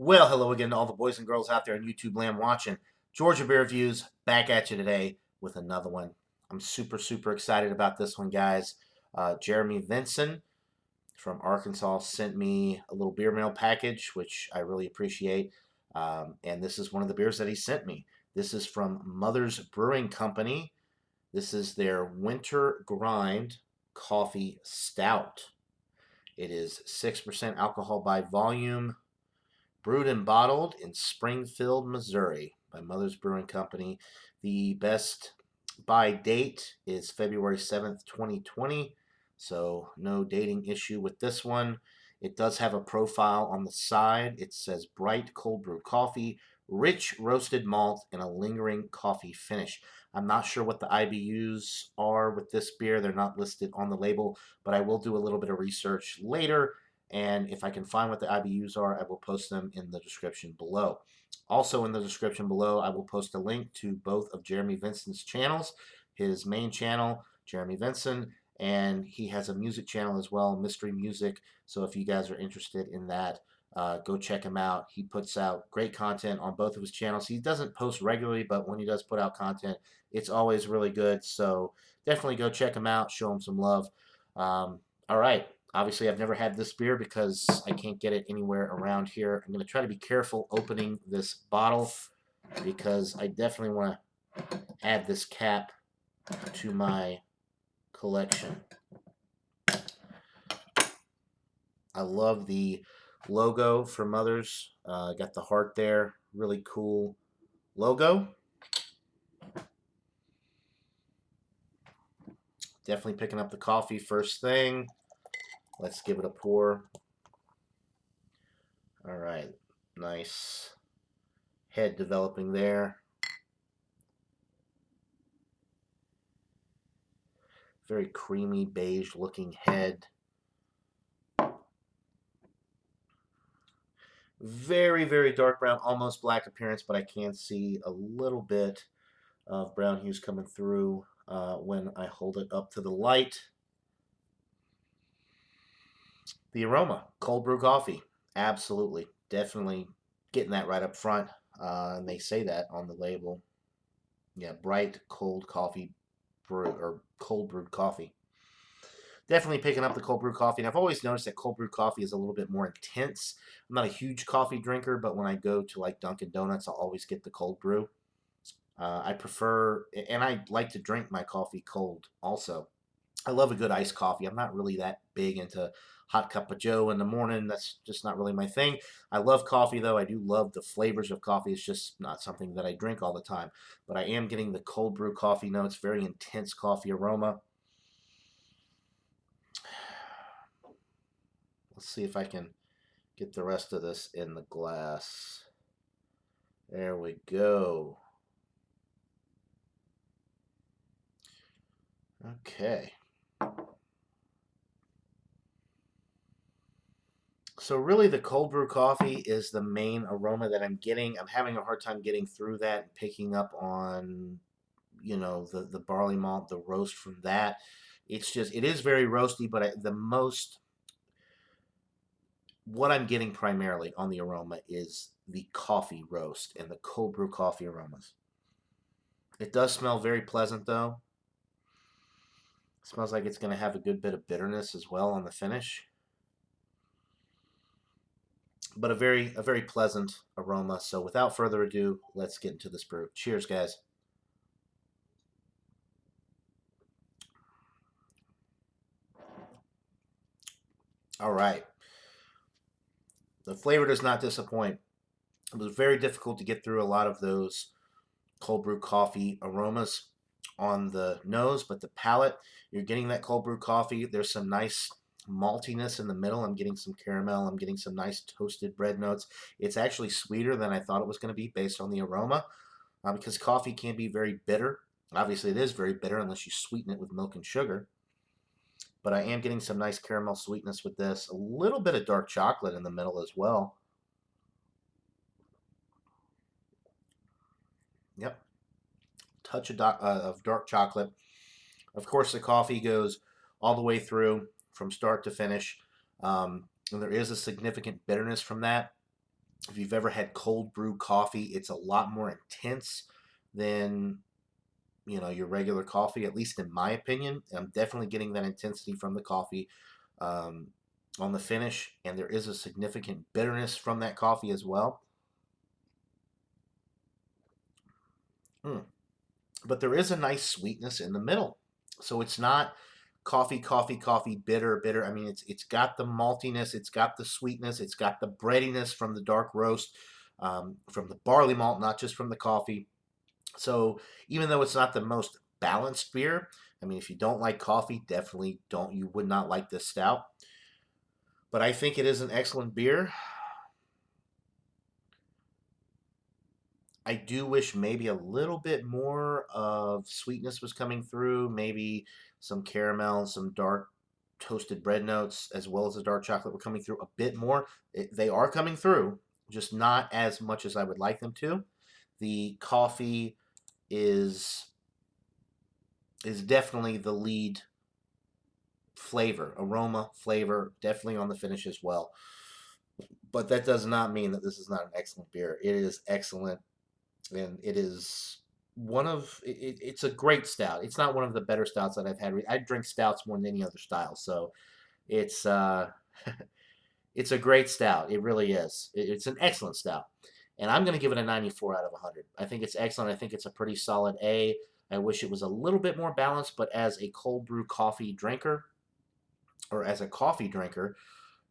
Well, hello again to all the boys and girls out there on YouTube land watching. Georgia Beer Reviews back at you today with another one. I'm super excited about this one, guys. Jeremy Vinson from Arkansas sent me a little beer mail package, which I really appreciate. And this is one of the beers that he sent me. This is from Mother's Brewing Company. This is their Winter Grind Coffee Stout. It is 6% alcohol by volume. Brewed and bottled in Springfield, Missouri by Mother's Brewing Company. The best buy date is February 7th, 2020. So no dating issue with this one. It does have a profile on the side. It says bright cold brew coffee, rich roasted malt, and a lingering coffee finish. I'm not sure what the IBUs are with this beer. They're not listed on the label, but I will do a little bit of research later, and if I can find what the IBUs are, I will post them in the description below. Also in the description below, I will post a link to both of Jeremy Vinson's channels. His main channel, Jeremy Vinson, and he has a music channel as well, Mystery Music. So if you guys are interested in that, go check him out. He puts out great content on both of his channels. He doesn't post regularly, but when he does put out content, it's always really good. So definitely go check him out, show him some love. All right. Obviously, I've never had this beer because I can't get it anywhere around here. I'm going to try to be careful opening this bottle because I definitely want to add this cap to my collection. I love the logo for Mother's. Got the heart there. Really cool logo. Definitely picking up the coffee first thing. Let's give it a pour. All right. Nice head developing there. Very creamy beige looking head. Very dark brown, almost black appearance, but I can see a little bit of brown hues coming through when I hold it up to the light. The aroma, cold brew coffee. Absolutely. Definitely getting that right up front. And they say that on the label. Yeah, bright cold coffee brew or cold brewed coffee. Definitely picking up the cold brew coffee. And I've always noticed that cold brew coffee is a little bit more intense. I'm not a huge coffee drinker, but when I go to like Dunkin' Donuts, I'll always get the cold brew. I prefer, and I like to drink my coffee cold also. I love a good iced coffee. I'm not really that big into hot cup of joe in the morning. That's just not really my thing. I love coffee though. I do love the flavors of coffee. It's just not something that I drink all the time. But I am getting the cold brew coffee notes, very intense coffee aroma. Let's see if I can get the rest of this in the glass. There we go. Okay. So really the cold brew coffee is the main aroma that I'm getting. I'm having a hard time getting through that and picking up on, the barley malt, the roast from that. It's just, it is very roasty, but what I'm getting primarily on the aroma is the coffee roast and the cold brew coffee aromas. It does smell very pleasant though. It smells like it's going to have a good bit of bitterness as well on the finish. But a very pleasant aroma. So without further ado, let's get into this brew. Cheers, guys. All right. The flavor does not disappoint. It was very difficult to get through a lot of those cold brew coffee aromas on the nose, but the palate, you're getting that cold brew coffee. There's some nice maltiness in the middle. I'm getting some caramel. I'm getting some nice toasted bread notes. It's actually sweeter than I thought it was going to be based on the aroma, because coffee can be very bitter. Obviously, it is very bitter unless you sweeten it with milk and sugar. But I am getting some nice caramel sweetness with this. A little bit of dark chocolate in the middle as well. Yep. Touch of dark chocolate. Of course, the coffee goes all the way through from start to finish. And there is a significant bitterness from that. If you've ever had cold brew coffee, it's a lot more intense than your regular coffee, at least in my opinion. I'm definitely getting that intensity from the coffee um, on the finish, and there is a significant bitterness from that coffee as well. Mm. But there is a nice sweetness in the middle, so it's not coffee, coffee, coffee, bitter, bitter. I mean, it's got the maltiness, it's got the sweetness, it's got the breadiness from the dark roast, from the barley malt, not just from the coffee. So even though it's not the most balanced beer, I mean, if you don't like coffee, definitely don't. You would not like this stout. But I think it is an excellent beer. I do wish maybe a little bit more of sweetness was coming through. Maybe some caramel, some dark toasted bread notes, as well as the dark chocolate were coming through a bit more. They are coming through, just not as much as I would like them to. The coffee is is definitely the lead flavor, aroma, flavor, definitely on the finish as well. But that does not mean that this is not an excellent beer. It is excellent, and it is it's a great stout. It's not one of the better stouts that I've had. I drink stouts more than any other style, so it's it's a great stout. It really is. It's an excellent stout, and I'm going to give it a 94 out of 100. I think it's excellent. I think it's a pretty solid A. I wish it was a little bit more balanced, but as a cold brew coffee drinker, or as a coffee drinker,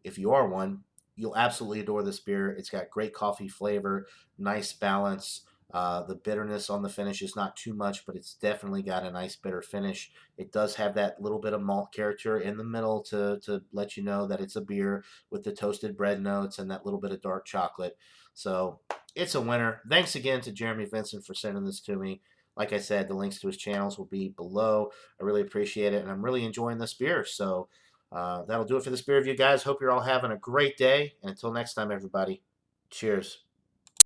if you are one, you'll absolutely adore this beer. It's got great coffee flavor, nice balance. The bitterness on the finish is not too much, but it's definitely got a nice bitter finish. It does have that little bit of malt character in the middle to let you know that it's a beer with the toasted bread notes and that little bit of dark chocolate. So it's a winner. Thanks again to Jeremy Vincent for sending this to me. Like I said, the links to his channels will be below. I really appreciate it, and I'm really enjoying this beer. So that'll do it for this beer review, guys. Hope you're all having a great day. And until next time, everybody, cheers.